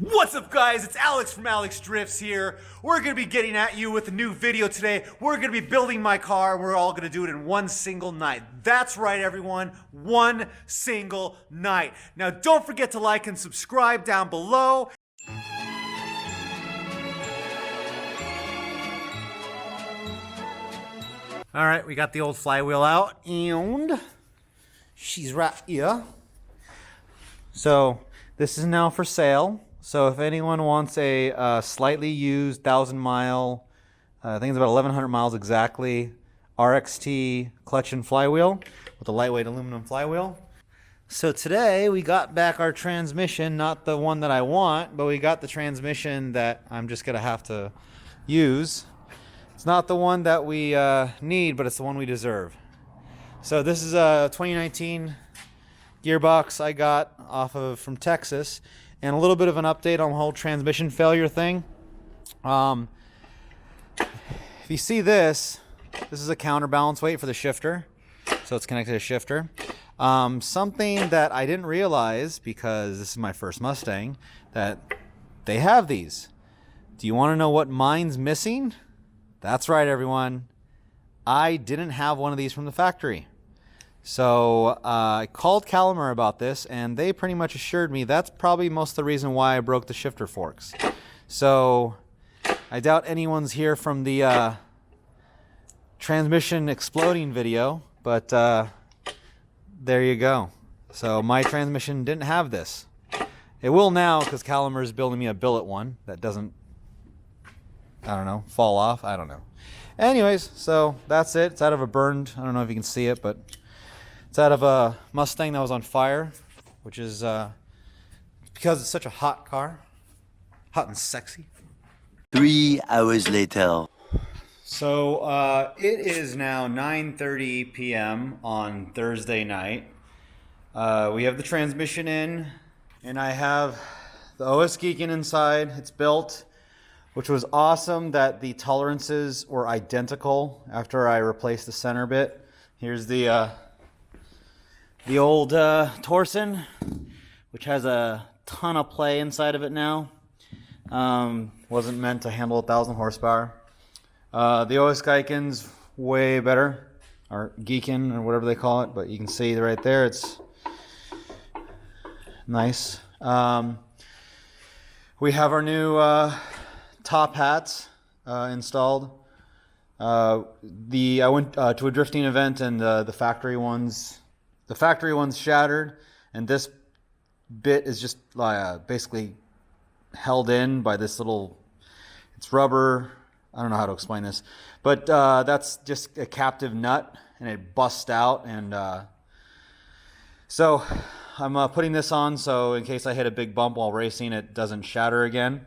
What's up, guys? It's Alex from Alex Drifts here. We're gonna be getting at you with a new video today. We're gonna be building my car. We're all gonna do it in one single night. That's right, everyone. One single night. Now, don't forget to like and subscribe down below. All right, we got the old flywheel out, and she's right here. So this is now for sale. So if anyone wants a slightly used 1,000-mile, I think it's about 1,100 miles exactly, RXT clutch and flywheel with a lightweight aluminum flywheel. So today we got back our transmission, not the one that I want, but we got the transmission that I'm just gonna have to use. It's not the one that we need, but it's the one we deserve. So this is a 2019 gearbox I got from Texas, and a little bit of an update on the whole transmission failure thing. If you see this is a counterbalance weight for the shifter, so it's connected to a shifter. Something that I didn't realize, because this is my first Mustang, that they have these. Do you want to know what mine's missing? That's right, everyone. I didn't have one of these from the factory. So I called Calimer about this, and they pretty much assured me that's probably most of the reason why I broke the shifter forks. So I doubt anyone's here from the transmission exploding video, but there you go. So my transmission didn't have this. It will now, because Calimer is building me a billet one that doesn't, I don't know, fall off. I don't know. Anyways, so that's it. It's out of a burned, I don't know if you can see it, but it's out of a Mustang that was on fire, which is because it's such a hot car. Hot and sexy. 3 hours later. So it is now 9:30 p.m. on Thursday night. We have the transmission in, and I have the OS Geekin inside. It's built, which was awesome that the tolerances were identical after I replaced the center bit. Here's the old Torsen, which has a ton of play inside of it now. Wasn't meant to handle 1,000 horsepower. The OS Geiken's way better, or Geekin, or whatever they call it, but you can see right there, it's nice. We have our new top hats installed. I went to a drifting event, and the factory ones shattered, and this bit is just basically held in by this little, it's rubber. I don't know how to explain this, but that's just a captive nut, and it busts out, and so I'm putting this on so in case I hit a big bump while racing, it doesn't shatter again.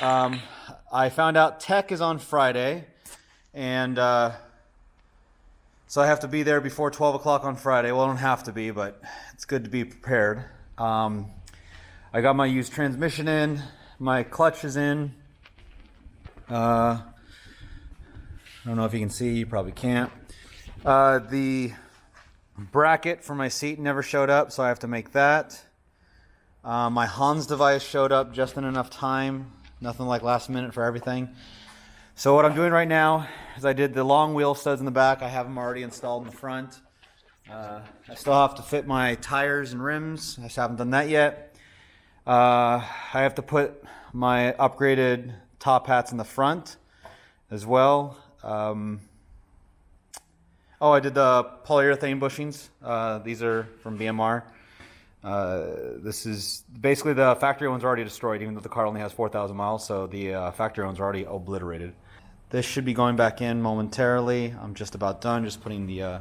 I found out tech is on Friday, and so I have to be there before 12 o'clock on Friday. Well, I don't have to be, but it's good to be prepared. I got my used transmission in, my clutch is in. I don't know if you can see, you probably can't. The bracket for my seat never showed up, so I have to make that. My Hans device showed up just in enough time. Nothing like last minute for everything. So what I'm doing right now is I did the long wheel studs in the back. I have them already installed in the front. I still have to fit my tires and rims. I just haven't done that yet. I have to put my upgraded top hats in the front as well. I did the polyurethane bushings. These are from BMR. This is basically, the factory ones are already destroyed, even though the car only has 4,000 miles, so the factory ones are already obliterated. This should be going back in momentarily. I'm just about done, just putting the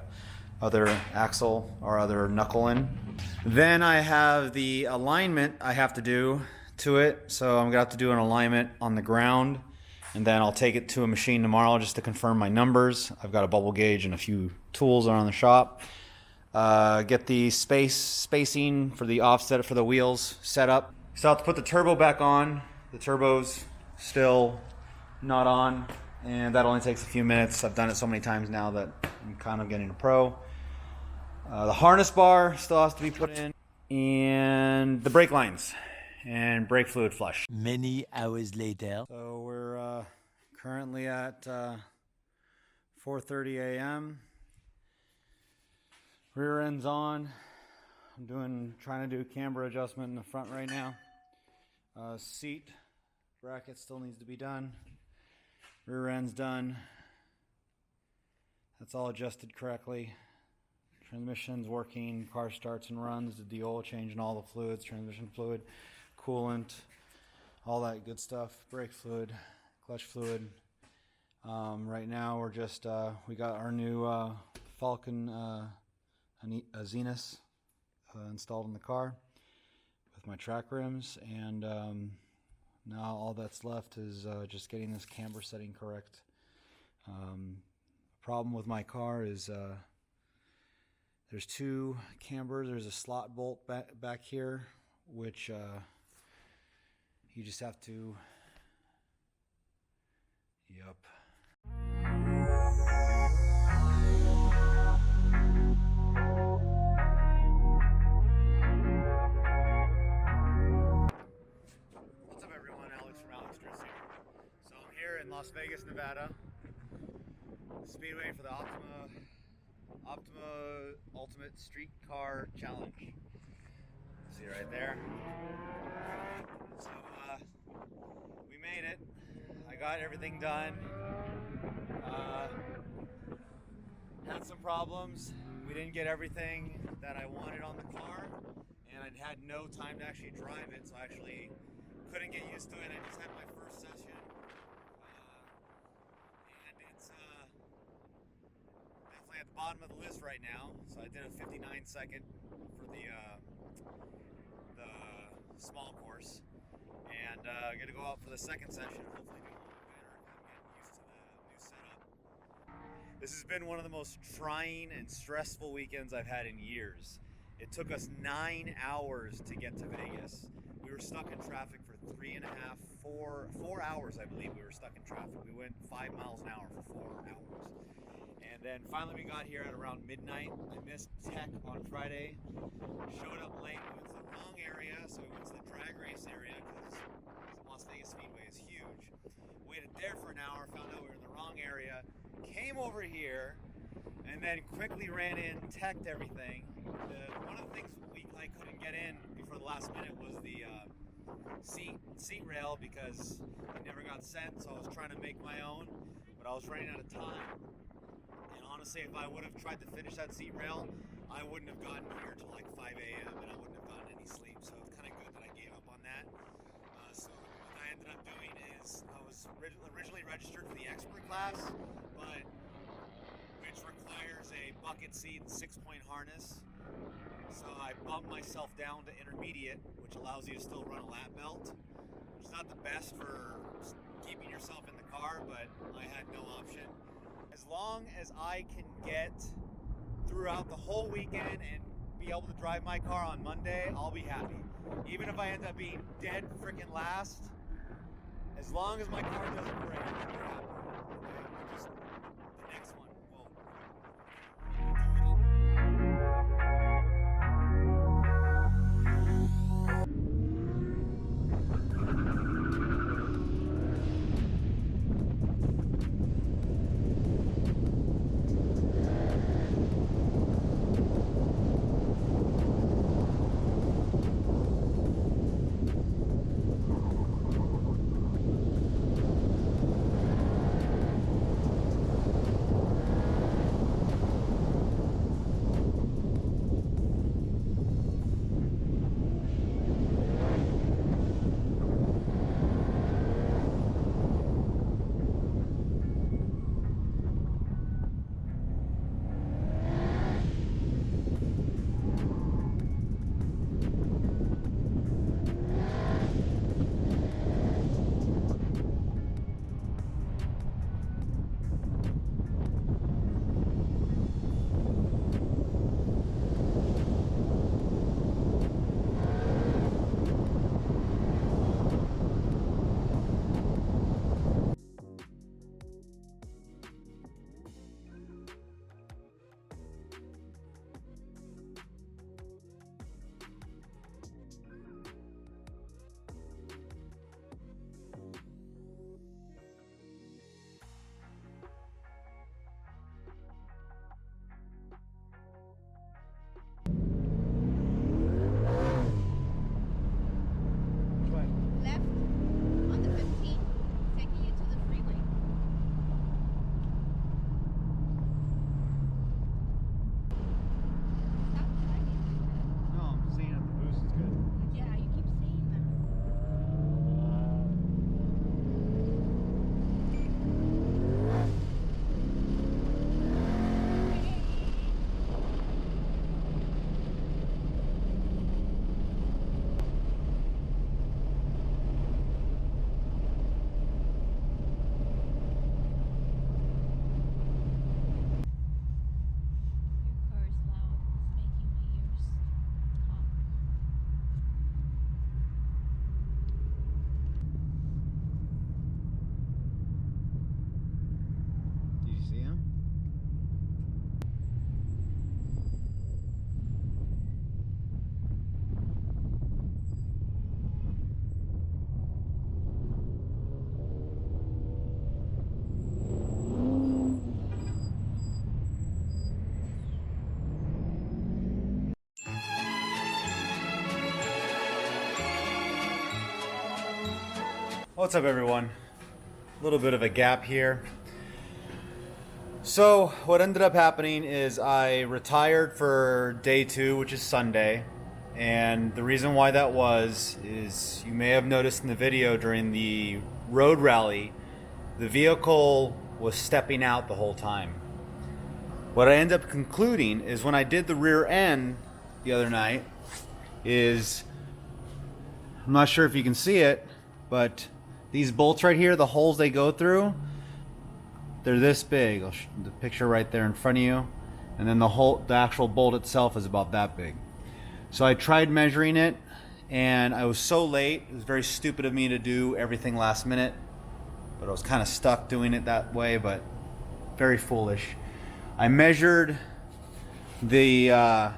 other axle or other knuckle in. Then I have the alignment I have to do to it, so I'm gonna have to do an alignment on the ground, and then I'll take it to a machine tomorrow just to confirm my numbers. I've got a bubble gauge and a few tools around the shop. Get the spacing for the offset for the wheels set up. So I'll have to put the turbo back on. The turbo's still not on, and that only takes a few minutes. I've done it so many times now that I'm kind of getting a pro. The harness bar still has to be put in, and the brake lines. and brake fluid flush. Many hours later. So we're currently at 4:30 a.m. Rear end's on. I'm trying to do camber adjustment in the front right now. Seat bracket still needs to be done. Rear end's done. That's all adjusted correctly. Transmission's working. Car starts and runs. Did the oil change and all the fluids, transmission fluid, coolant, all that good stuff. Brake fluid, clutch fluid. Right now we're just we got our new Falcon Zenith installed in the car with my track rims, and now all that's left is just getting this camber setting correct. Problem with my car is there's two cambers. There's a slot bolt back here, which you just have to, yep. What's up everyone, Alex from Alex Dress here. So I'm here in Las Vegas, Nevada, Speedway for the Optima Ultimate Street Car Challenge. See right there. So we made it. I got everything done. Had some problems. We didn't get everything that I wanted on the car, and I had no time to actually drive it, so I actually couldn't get used to it. I just had my first session, and it's definitely at the bottom of the list right now. So I did a 59-second for the small course, and I'm gonna go out for the second session. Hopefully do a little better. I'm getting used to the new setup. This has been one of the most trying and stressful weekends I've had in years. It took us 9 hours to get to Vegas. We were stuck in traffic for 4 hours, I believe. We were stuck in traffic. We went 5 miles an hour for 4 hours. And then finally we got here at around midnight. I missed tech on Friday. Showed up late. We went to the wrong area, so we went to the drag race area because Las Vegas Speedway is huge. Waited there for an hour, found out we were in the wrong area. Came over here, and then quickly ran in, teched everything. One of the things I couldn't get in before the last minute was the seat rail, because it never got sent, so I was trying to make my own, but I was running out of time. And honestly, if I would have tried to finish that seat rail, I wouldn't have gotten here till like 5 a.m. and I wouldn't have gotten any sleep, so it's kind of good that I gave up on that. So what I ended up doing is I was originally registered for the expert class, but which requires a bucket seat and 6-point harness. So I bumped myself down to intermediate, which allows you to still run a lap belt, which is not the best for keeping yourself in the car, but I had no option. As long as I can get throughout the whole weekend and be able to drive my car on Monday, I'll be happy. Even if I end up being dead freaking last, as long as my car doesn't break, I'll be happy. Okay? Just the next one. Well, What's up, everyone? A little bit of a gap here. So what ended up happening is I retired for day 2, which is Sunday. And the reason why that was is you may have noticed in the video during the road rally, the vehicle was stepping out the whole time. What I ended up concluding is when I did the rear end the other night is, I'm not sure if you can see it, but these bolts right here, the holes they go through, they're this big. I'll show the picture right there in front of you. And then the actual bolt itself is about that big. So I tried measuring it and I was so late. It was very stupid of me to do everything last minute, but I was kind of stuck doing it that way, but very foolish. I measured the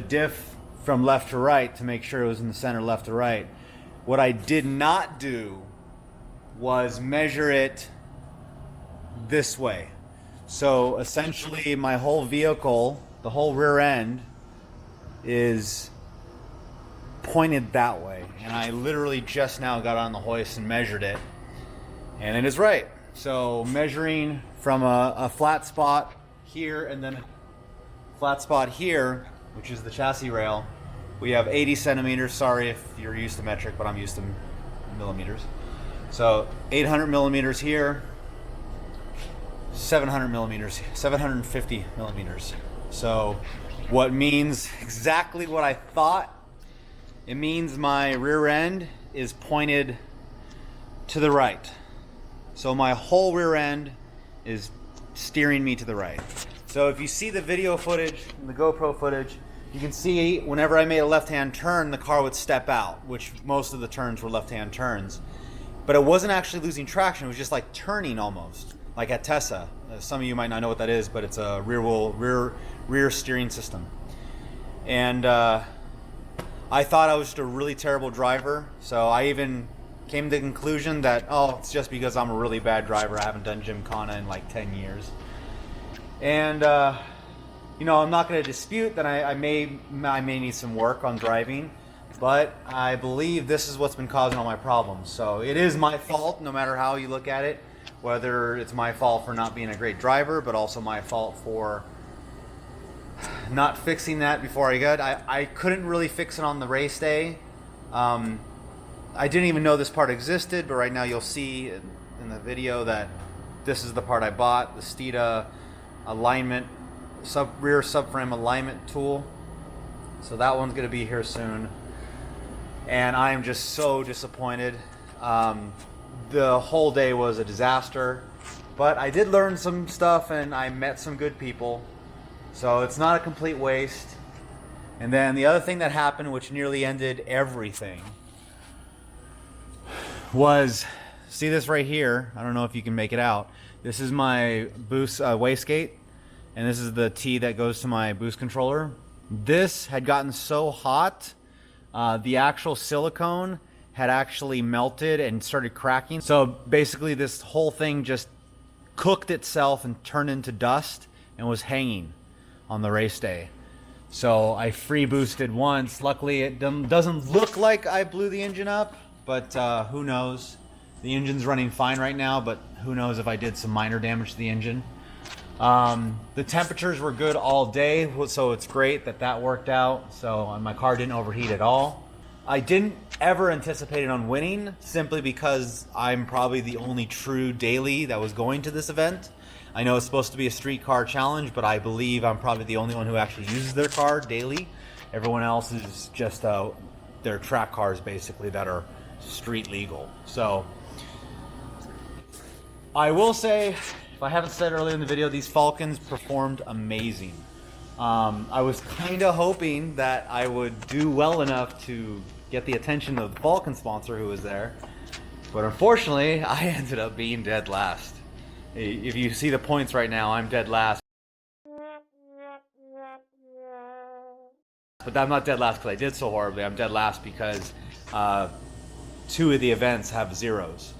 diff from left to right to make sure it was in the center left to right. What I did not do was measure it this way. So essentially my whole vehicle, the whole rear end, is pointed that way. And I literally just now got on the hoist and measured it. And it is right. So measuring from a flat spot here and then a flat spot here, which is the chassis rail, we have 80 centimeters. Sorry if you're used to metric, but I'm used to millimeters. So 800 millimeters here, 700 millimeters, 750 millimeters. So what means exactly what I thought. It means my rear end is pointed to the right. So my whole rear end is steering me to the right. So if you see the video footage and the GoPro footage, you can see whenever I made a left-hand turn, the car would step out, which most of the turns were left-hand turns. But it wasn't actually losing traction. It was just like turning almost, like at Tessa. Some of you might not know what that is, but it's a rear steering system. And I thought I was just a really terrible driver. So I even came to the conclusion that, oh, it's just because I'm a really bad driver. I haven't done Gymkhana in like 10 years. And you know, I'm not going to dispute that I may need some work on driving, but I believe this is what's been causing all my problems. So it is my fault, no matter how you look at it, whether it's my fault for not being a great driver, but also my fault for not fixing that before I got. I couldn't really fix it on the race day. I didn't even know this part existed, but right now you'll see in the video that this is the part I bought, the Steeda alignment, rear subframe alignment tool. So that one's going to be here soon. And I am just so disappointed. The whole day was a disaster, but I did learn some stuff and I met some good people. So it's not a complete waste. And then the other thing that happened, which nearly ended everything, was, see this right here? I don't know if you can make it out. This is my boost wastegate, and this is the T that goes to my boost controller. This had gotten so hot, the actual silicone had actually melted and started cracking. So basically this whole thing just cooked itself and turned into dust and was hanging on the race day. So I free boosted once. Luckily it doesn't look like I blew the engine up, but who knows? The engine's running fine right now, but who knows if I did some minor damage to the engine. The temperatures were good all day, so it's great that that worked out. So my car didn't overheat at all. I didn't ever anticipate on winning, simply because I'm probably the only true daily that was going to this event. I know it's supposed to be a street car challenge, but I believe I'm probably the only one who actually uses their car daily. Everyone else is just their track cars basically that are street legal. So I will say, if I haven't said earlier in the video, these Falcons performed amazing. I was kind of hoping that I would do well enough to get the attention of the Falcon sponsor who was there, but unfortunately I ended up being dead last. If you see the points right now, I'm dead last. But I'm not dead last because I did so horribly. I'm dead last because 2 of the events have zeros.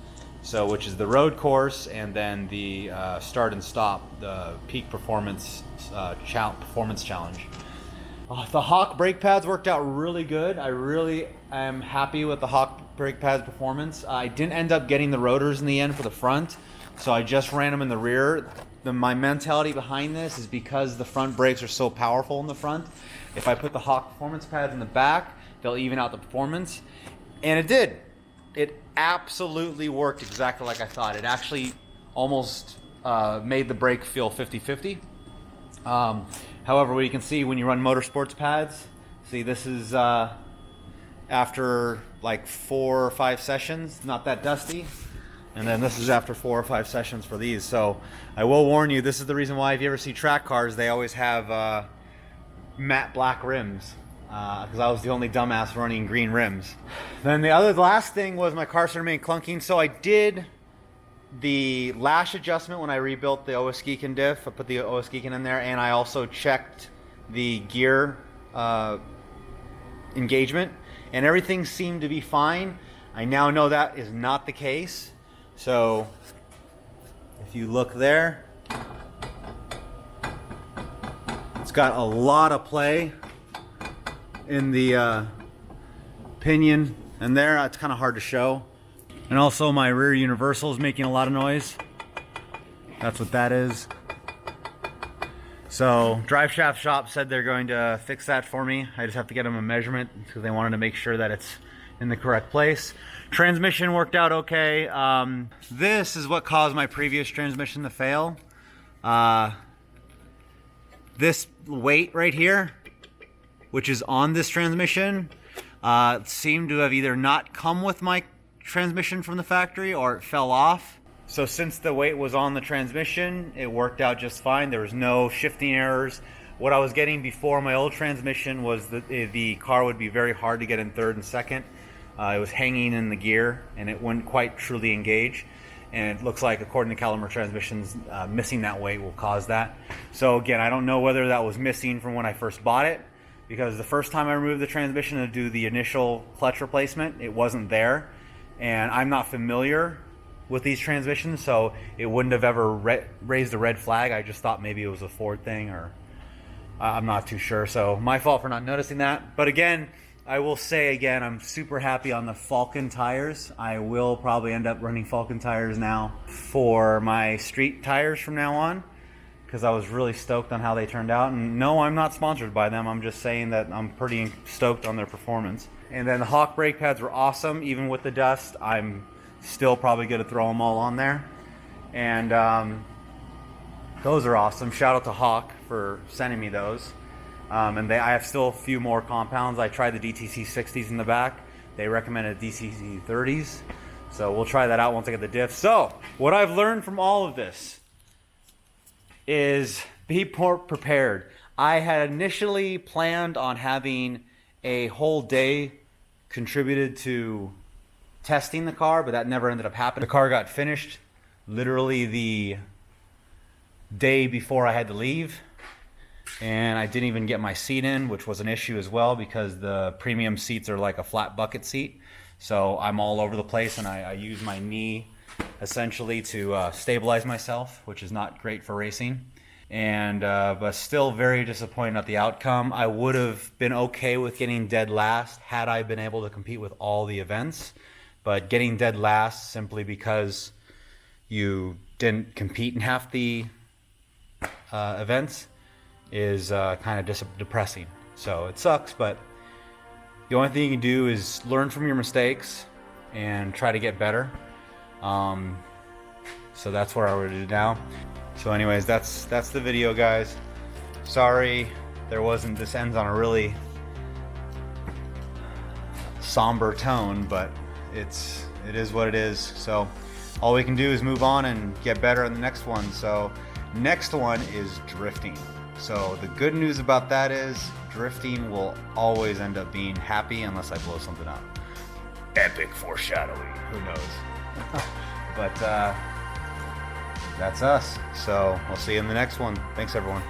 So, which is the road course and then the start and stop, the peak performance performance challenge. The Hawk brake pads worked out really good. I really am happy with the Hawk brake pads performance. I didn't end up getting the rotors in the end for the front, so I just ran them in the rear. My mentality behind this is because the front brakes are so powerful in the front, if I put the Hawk performance pads in the back, they'll even out the performance. And it did. It absolutely worked exactly like I thought. It actually almost made the brake feel 50-50. However, what you can see when you run motorsports pads, see this is after like 4 or 5 sessions, not that dusty. And then this is after 4 or 5 sessions for these. So I will warn you, this is the reason why if you ever see track cars, they always have matte black rims. Because I was the only dumbass running green rims. Then the last thing was my car started making clunking. So I did the lash adjustment when I rebuilt the Owaskeken diff. I put the Owaskeken in there, and I also checked the gear engagement, and everything seemed to be fine. I now know that is not the case. So if you look there, it's got a lot of play in the pinion, and there it's kind of hard to show. And also my rear universal is making a lot of noise. That's what that is. So Drive Shaft Shop said they're going to fix that for me. I just have to get them a measurement because they wanted to make sure that it's in the correct place. Transmission worked out okay. This is what caused my previous transmission to fail. This weight right here, which is on this transmission, seemed to have either not come with my transmission from the factory or it fell off. So since the weight was on the transmission, it worked out just fine. There was no shifting errors. What I was getting before my old transmission was that the car would be very hard to get in third and second. It was hanging in the gear and it wouldn't quite truly engage. And it looks like, according to Caliber Transmissions, missing that weight will cause that. So again, I don't know whether that was missing from when I first bought it, because the first time I removed the transmission to do the initial clutch replacement, it wasn't there. And I'm not familiar with these transmissions, so it wouldn't have ever raised a red flag. I just thought maybe it was a Ford thing, or I'm not too sure. So my fault for not noticing that. But again, I will say again, I'm super happy on the Falcon tires. I will probably end up running Falcon tires now for my street tires from now on, because I was really stoked on how they turned out. And no, I'm not sponsored by them. I'm just saying that I'm pretty stoked on their performance. And then the Hawk brake pads were awesome. Even with the dust, I'm still probably going to throw them all on there. And those are awesome. Shout out to Hawk for sending me those. And I have still a few more compounds. I tried the DTC 60s in the back. They recommended DTC 30s. So we'll try that out once I get the diff. So what I've learned from all of this is be more prepared. I had initially planned on having a whole day contributed to testing the car, but that never ended up happening. The car got finished literally the day before I had to leave, and I didn't even get my seat in, which was an issue as well, because the premium seats are like a flat bucket seat. So I'm all over the place, and I use my knee essentially to stabilize myself, which is not great for racing. And but still very disappointed at the outcome. I would have been okay with getting dead last had I been able to compete with all the events, but getting dead last simply because you didn't compete in half the events is kind of depressing. So it sucks, but the only thing you can do is learn from your mistakes and try to get better. So that's what I would do now. So anyways, that's the video, guys. Sorry this ends on a really somber tone, but it is what it is. So all we can do is move on and get better in the next one. So next one is drifting. So the good news about that is drifting will always end up being happy unless I blow something up. Epic foreshadowing, who knows? But that's us. So we'll see you in the next one. Thanks, everyone.